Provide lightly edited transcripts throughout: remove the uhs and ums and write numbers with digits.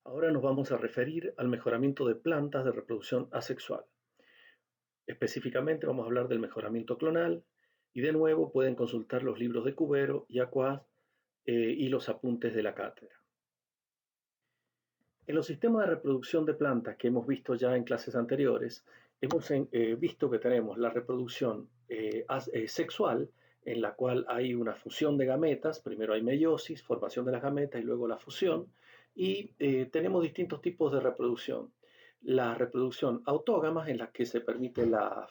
Ahora nos vamos a referir al mejoramiento de plantas de reproducción asexual. Específicamente vamos a hablar del mejoramiento clonal y de nuevo pueden consultar los libros de Cubero y Aquaz y los apuntes de la cátedra. En los sistemas de reproducción de plantas que hemos visto ya en clases anteriores, hemos visto que tenemos la reproducción sexual, en la cual hay una fusión de gametas, primero hay meiosis, formación de las gametas y luego la fusión, y tenemos distintos tipos de reproducción. La reproducción autógama, en la que se permite la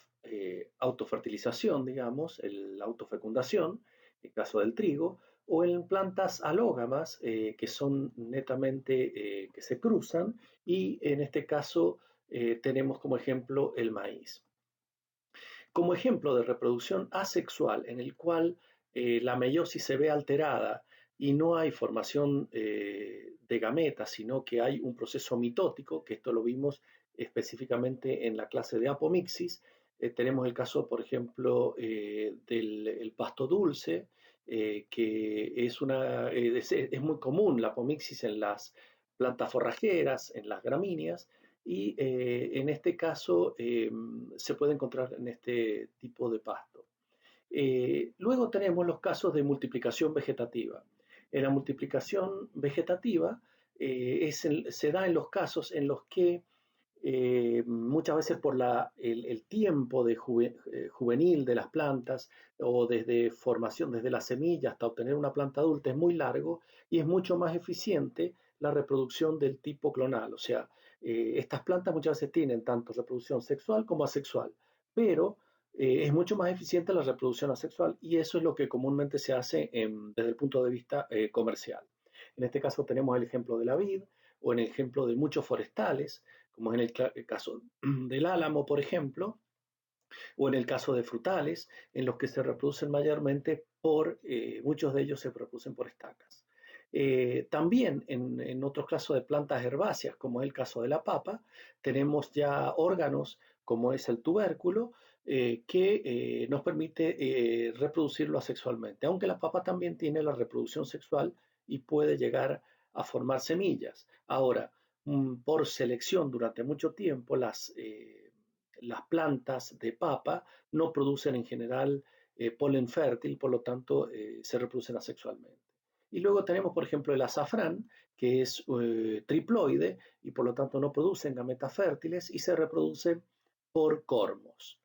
autofertilización, digamos, la autofecundación, en el caso del trigo, o en plantas alógamas que son netamente que se cruzan y en este caso tenemos como ejemplo el maíz. Como ejemplo de reproducción asexual en el cual la meiosis se ve alterada y no hay formación de gametas, sino que hay un proceso mitótico, que esto lo vimos específicamente en la clase de apomixis. Tenemos el caso, por ejemplo, del pasto dulce, que es muy común la apomixis en las plantas forrajeras, en las gramíneas, y en este caso se puede encontrar en este tipo de pasto. Luego tenemos los casos de multiplicación vegetativa. En la multiplicación vegetativa se da en los casos en los que muchas veces por el tiempo juvenil de las plantas o desde formación, desde la semilla hasta obtener una planta adulta es muy largo y es mucho más eficiente la reproducción del tipo clonal. O sea, estas plantas muchas veces tienen tanto reproducción sexual como asexual, pero es mucho más eficiente la reproducción asexual y eso es lo que comúnmente se hace desde el punto de vista comercial. En este caso tenemos el ejemplo de la vid o en el ejemplo de muchos forestales, como es en el caso del álamo, por ejemplo, o en el caso de frutales, en los que se reproducen mayormente muchos de ellos se reproducen por estacas. También en otros casos de plantas herbáceas, como es el caso de la papa, tenemos ya órganos como es el tubérculo, que nos permite reproducirlo asexualmente, aunque la papa también tiene la reproducción sexual y puede llegar a formar semillas. Ahora, por selección durante mucho tiempo, las plantas de papa no producen en general polen fértil, por lo tanto se reproducen asexualmente. Y luego tenemos, por ejemplo, el azafrán, que es triploide y por lo tanto no producen gametas fértiles y se reproduce por cormos.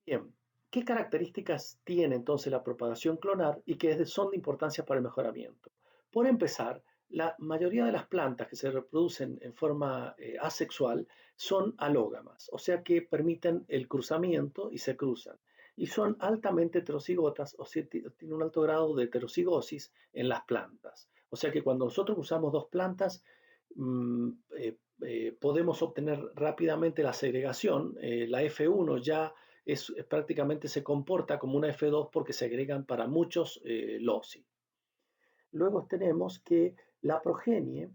Bien, ¿qué características tiene entonces la propagación clonar y que son de importancia para el mejoramiento? Por empezar, la mayoría de las plantas que se reproducen en forma asexual son alógamas, o sea que permiten el cruzamiento y se cruzan. Y son altamente heterocigotas, o sea, tienen un alto grado de heterocigosis en las plantas. O sea que cuando nosotros usamos dos plantas, mm, podemos obtener rápidamente la segregación. La F1 ya prácticamente se comporta como una F2 porque se agregan para muchos loci. Luego tenemos que la progenie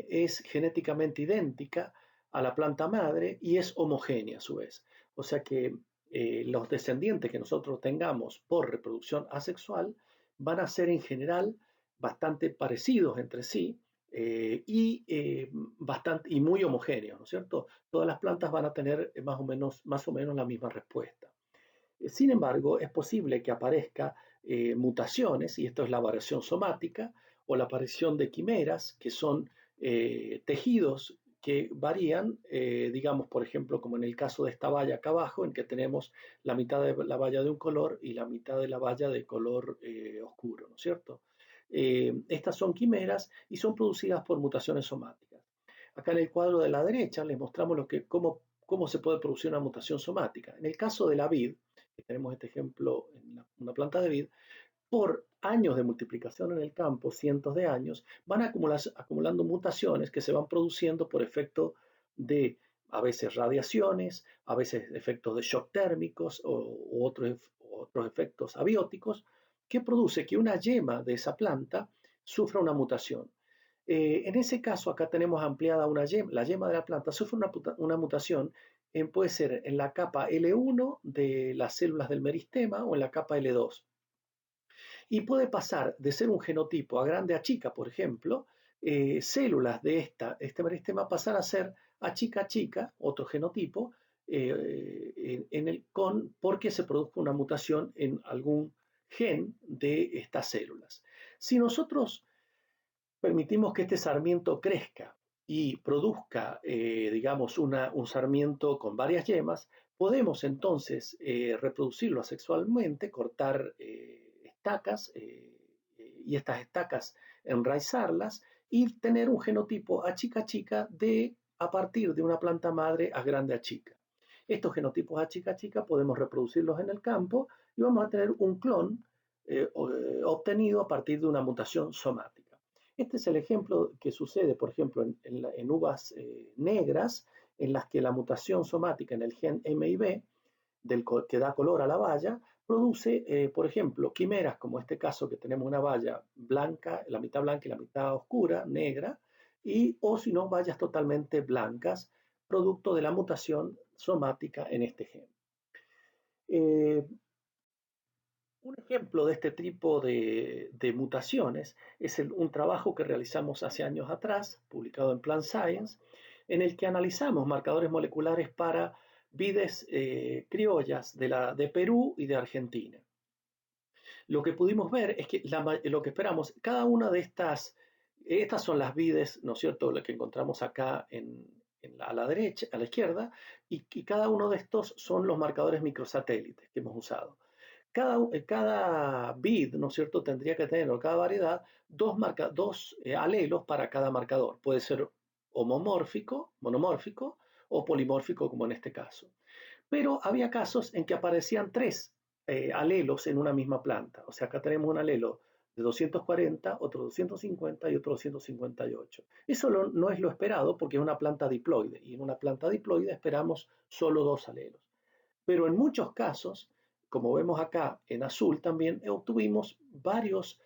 es genéticamente idéntica a la planta madre y es homogénea a su vez. O sea que los descendientes que nosotros tengamos por reproducción asexual van a ser en general bastante parecidos entre sí y muy homogéneos, ¿no es cierto? Todas las plantas van a tener más o menos la misma respuesta. Sin embargo, es posible que aparezca mutaciones, y esto es la variación somática, o la aparición de quimeras, que son tejidos que varían, digamos, por ejemplo, como en el caso de esta valla acá abajo, en que tenemos la mitad de la valla de un color y la mitad de la valla de color oscuro, ¿no es cierto? Estas son quimeras y son producidas por mutaciones somáticas. Acá en el cuadro de la derecha les mostramos cómo se puede producir una mutación somática. En el caso de la vid, que tenemos este ejemplo en una planta de vid, por años de multiplicación en el campo, cientos de años, van acumulando mutaciones que se van produciendo por efecto de a veces radiaciones, a veces efectos de shock térmicos u otros efectos abióticos, que produce que una yema de esa planta sufra una mutación. En ese caso, acá tenemos ampliada la yema de la planta sufre una mutación, puede ser en la capa L1 de las células del meristema o en la capa L2. Y puede pasar de ser un genotipo a grande a chica, por ejemplo, células de este meristema pasar a ser a chica, otro genotipo, porque se produjo una mutación en algún gen de estas células. Si nosotros permitimos que este sarmiento crezca y produzca, digamos, un sarmiento con varias yemas, podemos entonces reproducirlo asexualmente, cortar estacas y estas estacas enraizarlas y tener un genotipo a chica a partir de una planta madre a grande a chica. Estos genotipos a chica podemos reproducirlos en el campo y vamos a tener un clon obtenido a partir de una mutación somática. Este es el ejemplo que sucede, por ejemplo, en uvas negras, en las que la mutación somática en el gen MIB, que da color a la baya, produce, por ejemplo, quimeras, como este caso que tenemos una baya blanca, la mitad blanca y la mitad oscura, negra, o si no, bayas totalmente blancas, producto de la mutación somática en este gen. Un ejemplo de este tipo de mutaciones es un trabajo que realizamos hace años atrás, publicado en Plant Science, en el que analizamos marcadores moleculares para vides criollas de Perú y de Argentina. Lo que pudimos ver es que lo que esperamos, cada una de estas son las vides, ¿no es cierto?, las que encontramos acá a la derecha, a la izquierda, y cada uno de estos son los marcadores microsatélites que hemos usado. Cada vid, ¿no es cierto?, tendría que tener, o cada variedad, dos alelos para cada marcador. Puede ser homomórfico, monomórfico o polimórfico, como en este caso. Pero había casos en que aparecían tres alelos en una misma planta. O sea, acá tenemos un alelo de 240, otro 250 y otro 258. Eso no es lo esperado porque es una planta diploide y en una planta diploide esperamos solo dos alelos. Pero en muchos casos, como vemos acá en azul también, obtuvimos varias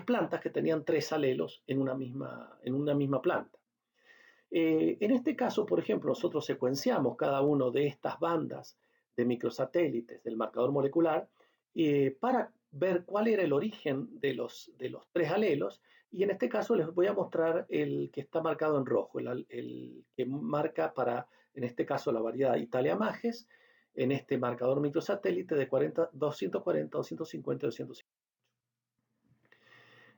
plantas que tenían tres alelos en una misma planta. En este caso, por ejemplo, nosotros secuenciamos cada una de estas bandas de microsatélites del marcador molecular para ver cuál era el origen de los tres alelos, y en este caso les voy a mostrar el que está marcado en rojo, el que marca para, en este caso, la variedad Italia Majes, en este marcador microsatélite de 240, 250 y 250.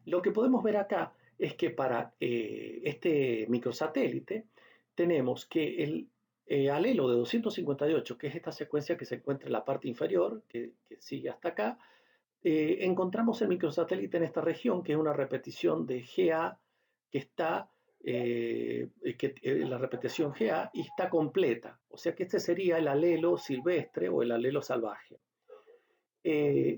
Lo que podemos ver acá es que para este microsatélite tenemos que el alelo de 258, que es esta secuencia que se encuentra en la parte inferior, que sigue hasta acá, encontramos el microsatélite en esta región, que es una repetición de GA, que está, la repetición GA, y está completa. O sea que este sería el alelo silvestre o el alelo salvaje.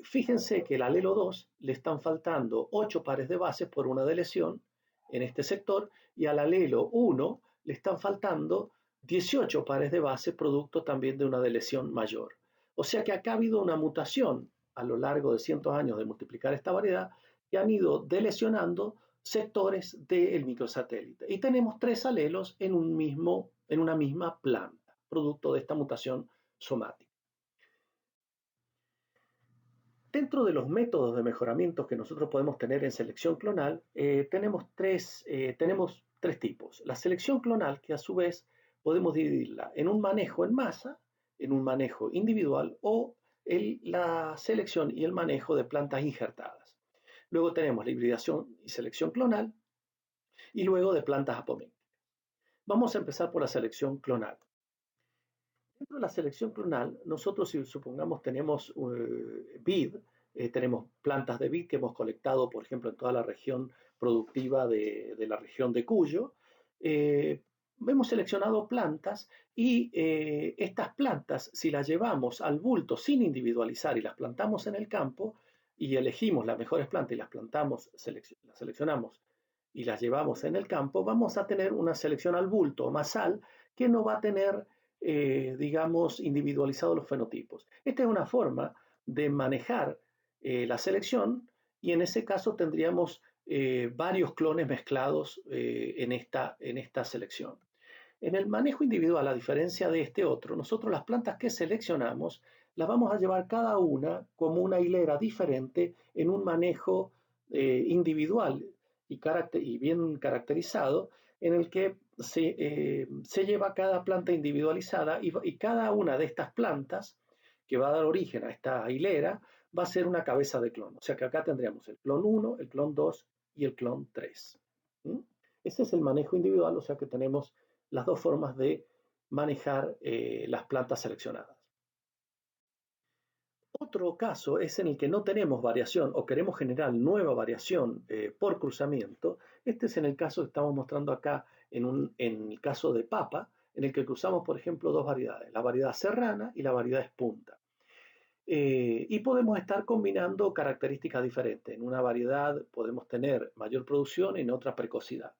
Fíjense que el alelo 2 le están faltando 8 pares de bases por una deleción en este sector, y al alelo 1 le están faltando 18 pares de bases producto también de una deleción mayor. O sea que acá ha habido una mutación a lo largo de cientos de años de multiplicar esta variedad que han ido delecionando sectores del microsatélite. Y tenemos tres alelos en una misma planta, producto de esta mutación somática. Dentro de los métodos de mejoramiento que nosotros podemos tener en selección clonal, tenemos tres tipos. La selección clonal, que a su vez podemos dividirla en un manejo en masa, en un manejo individual o la selección y el manejo de plantas injertadas. Luego tenemos la hibridación y selección clonal y luego de plantas apoménicas. Vamos a empezar por la selección clonal. Dentro de la selección clonal, nosotros si supongamos tenemos vid, tenemos plantas de vid que hemos colectado, por ejemplo, en toda la región productiva de la región de Cuyo, hemos seleccionado plantas y estas plantas, si las llevamos al bulto sin individualizar y las plantamos en el campo y elegimos las mejores plantas y las plantamos, las seleccionamos y las llevamos en el campo, vamos a tener una selección al bulto o masal que no va a tener digamos, individualizados los fenotipos. Esta es una forma de manejar la selección y en ese caso tendríamos varios clones mezclados en esta selección. En el manejo individual, a diferencia de este otro, nosotros las plantas que seleccionamos las vamos a llevar cada una como una hilera diferente en un manejo individual y bien caracterizado, en el que se lleva cada planta individualizada y cada una de estas plantas que va a dar origen a esta hilera va a ser una cabeza de clon. O sea que acá tendríamos el clon 1, el clon 2 y el clon 3. ¿Mm? Ese es el manejo individual, o sea que tenemos las dos formas de manejar las plantas seleccionadas. Otro caso es en el que no tenemos variación o queremos generar nueva variación por cruzamiento. Este es en el caso que estamos mostrando acá en el caso de papa, en el que cruzamos, por ejemplo, dos variedades, la variedad serrana y la variedad espunta. Y podemos estar combinando características diferentes. En una variedad podemos tener mayor producción, en otra precocidad.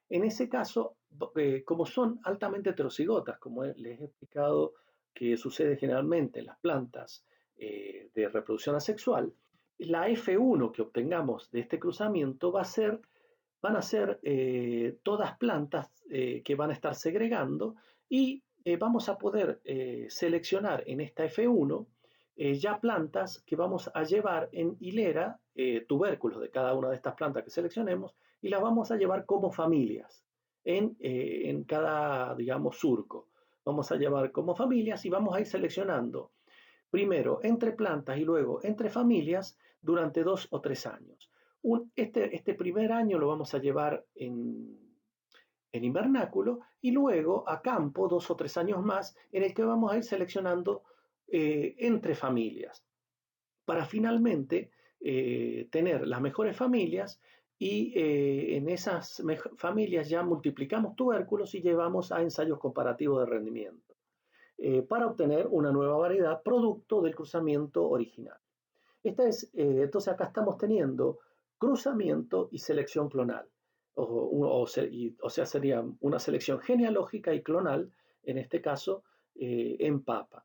En ese caso, como son altamente heterocigotas, como les he explicado que sucede generalmente en las plantas de reproducción asexual, la F1 que obtengamos de este cruzamiento van a ser todas plantas que van a estar segregando y vamos a poder seleccionar en esta F1 ya plantas que vamos a llevar en hilera, tubérculos de cada una de estas plantas que seleccionemos, y las vamos a llevar como familias en cada, digamos, surco. Vamos a llevar como familias y vamos a ir seleccionando primero entre plantas y luego entre familias durante 2 o 3 años. Este primer año lo vamos a llevar en invernáculo y luego a campo 2 o 3 años más en el que vamos a ir seleccionando entre familias para finalmente tener las mejores familias y en esas familias ya multiplicamos tubérculos y llevamos a ensayos comparativos de rendimiento para obtener una nueva variedad producto del cruzamiento original. Entonces acá estamos teniendo cruzamiento y selección clonal. O sea, sería una selección genealógica y clonal, en este caso, en papa.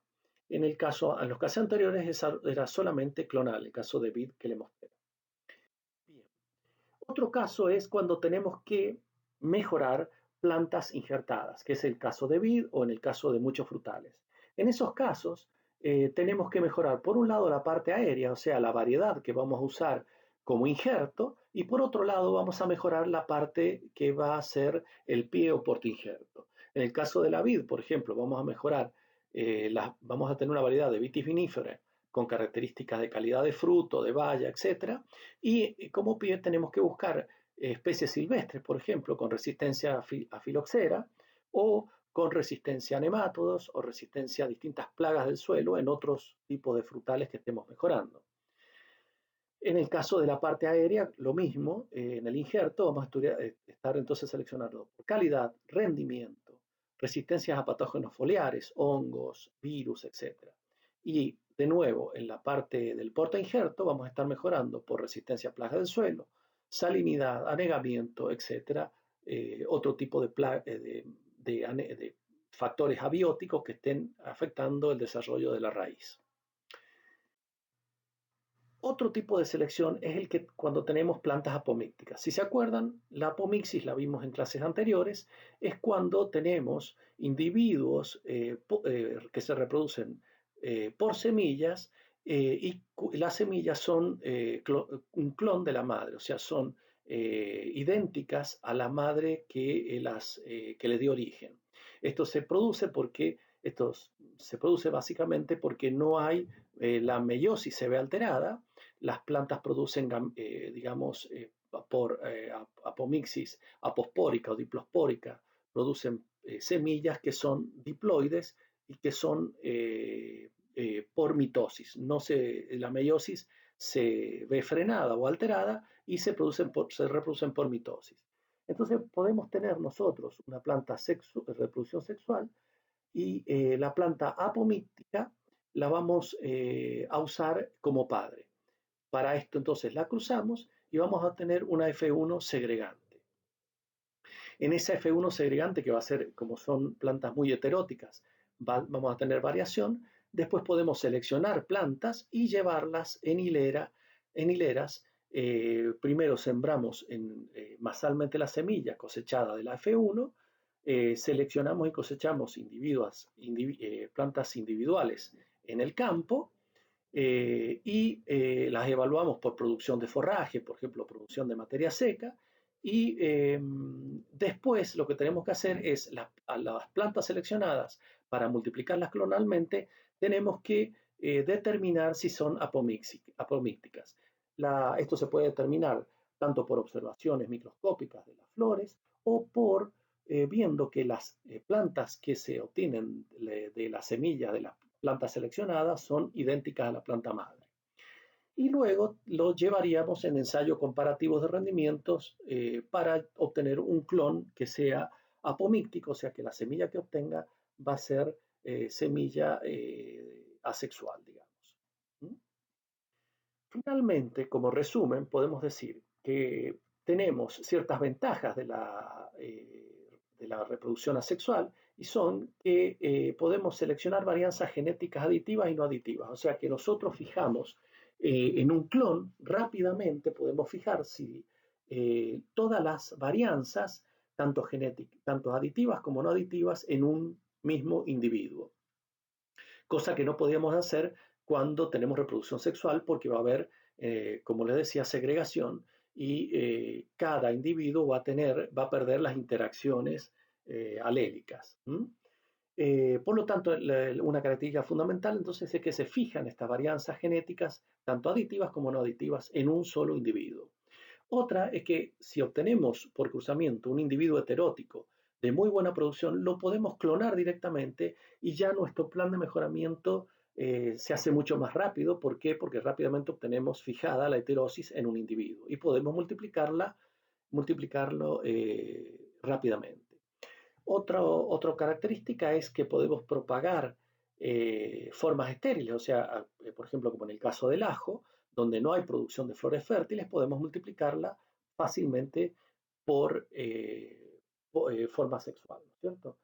En los casos anteriores era solamente clonal, el caso de vid que le mostré. Bien. Otro caso es cuando tenemos que mejorar plantas injertadas, que es el caso de vid o en el caso de muchos frutales. En esos casos, tenemos que mejorar, por un lado, la parte aérea, o sea, la variedad que vamos a usar como injerto, y por otro lado, vamos a mejorar la parte que va a ser el pie o portainjerto. En el caso de la vid, por ejemplo, vamos a mejorar, vamos a tener una variedad de vitis vinifera con características de calidad de fruto, de baya, etcétera, y como pie tenemos que buscar especies silvestres, por ejemplo, con resistencia a filoxera o con resistencia a nemátodos o resistencia a distintas plagas del suelo en otros tipos de frutales que estemos mejorando. En el caso de la parte aérea, lo mismo, en el injerto vamos a estar entonces seleccionando por calidad, rendimiento, resistencias a patógenos foliares, hongos, virus, etc. Y de nuevo, en la parte del portainjerto vamos a estar mejorando por resistencia a plagas del suelo, salinidad, anegamiento, etc. Otro tipo de factores abióticos que estén afectando el desarrollo de la raíz. Otro tipo de selección es el que cuando tenemos plantas apomícticas. Si se acuerdan, la apomixis la vimos en clases anteriores, es cuando tenemos individuos que se reproducen por semillas y las semillas son un clon de la madre, o sea, son idénticas a la madre que le dio origen. Esto se produce básicamente porque no hay, la meiosis se ve alterada, las plantas producen, digamos, por apomixis apospórica o diplospórica, producen semillas que son diploides y que son por mitosis. La meiosis se ve frenada o alterada y se reproducen por mitosis. Entonces podemos tener nosotros una planta de reproducción sexual y la planta apomíctica la vamos a usar como padre. Para esto entonces la cruzamos y vamos a tener una F1 segregante. En esa F1 segregante, que va a ser, como son plantas muy heteróticas, vamos a tener variación. Después podemos seleccionar plantas y llevarlas en hileras. Primero sembramos masalmente la semilla cosechada de la F1, seleccionamos y cosechamos plantas individuales en el campo y las evaluamos por producción de forraje, por ejemplo, producción de materia seca, y después lo que tenemos que hacer es a las plantas seleccionadas para multiplicarlas clonalmente, tenemos que determinar si son apomícticas. Esto se puede determinar tanto por observaciones microscópicas de las flores o por viendo que las plantas que se obtienen de la semilla de las plantas seleccionadas son idénticas a la planta madre. Y luego lo llevaríamos en ensayos comparativos de rendimientos para obtener un clon que sea apomíctico, o sea que la semilla que obtenga va a ser semilla asexual, digamos. ¿Mm? Finalmente, como resumen, podemos decir que tenemos ciertas ventajas de la reproducción asexual y son que podemos seleccionar varianzas genéticas aditivas y no aditivas. O sea que nosotros fijamos en un clon rápidamente, podemos fijar si todas las varianzas, tanto aditivas como no aditivas, en un mismo individuo. Cosa que no podíamos hacer cuando tenemos reproducción sexual porque va a haber, como les decía, segregación y cada individuo va a perder las interacciones alélicas. Por lo tanto, una característica fundamental entonces es que se fijan estas varianzas genéticas, tanto aditivas como no aditivas, en un solo individuo. Otra es que si obtenemos por cruzamiento un individuo heterótico de muy buena producción, lo podemos clonar directamente y ya nuestro plan de mejoramiento se hace mucho más rápido. ¿Por qué? Porque rápidamente obtenemos fijada la heterosis en un individuo y podemos multiplicarlo rápidamente. Otra característica es que podemos propagar formas estériles, o sea, por ejemplo, como en el caso del ajo, donde no hay producción de flores fértiles, podemos multiplicarla fácilmente por forma sexual, ¿no es cierto?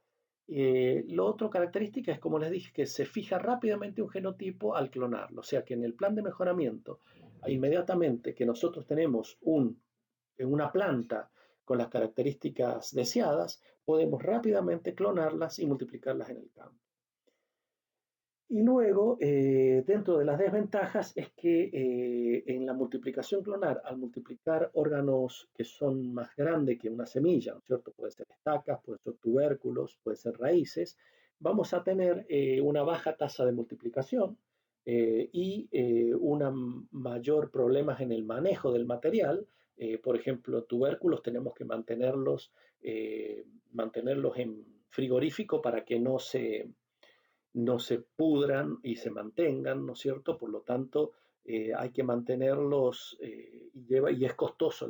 Lo otro característica es, como les dije, que se fija rápidamente un genotipo al clonarlo, o sea que en el plan de mejoramiento, inmediatamente que nosotros tenemos una planta con las características deseadas, podemos rápidamente clonarlas y multiplicarlas en el campo. Y luego, dentro de las desventajas, es que en la multiplicación clonar, al multiplicar órganos que son más grandes que una semilla, ¿no es cierto? Pueden ser estacas, pueden ser tubérculos, pueden ser raíces, vamos a tener una baja tasa de multiplicación y una mayor problemas en el manejo del material. Por ejemplo, tubérculos tenemos que mantenerlos en frigorífico para que no se pudran y se mantengan, ¿no es cierto? Por lo tanto, hay que mantenerlos y es costoso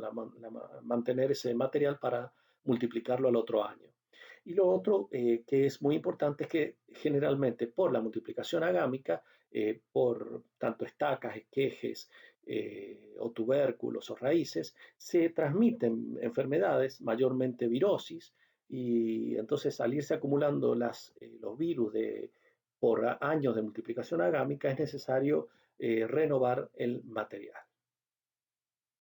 mantener ese material para multiplicarlo al otro año. Y lo otro que es muy importante es que generalmente por la multiplicación agámica, por tanto estacas, esquejes o tubérculos o raíces, se transmiten enfermedades, mayormente virosis, y entonces al irse acumulando los virus por años de multiplicación agámica es necesario renovar el material.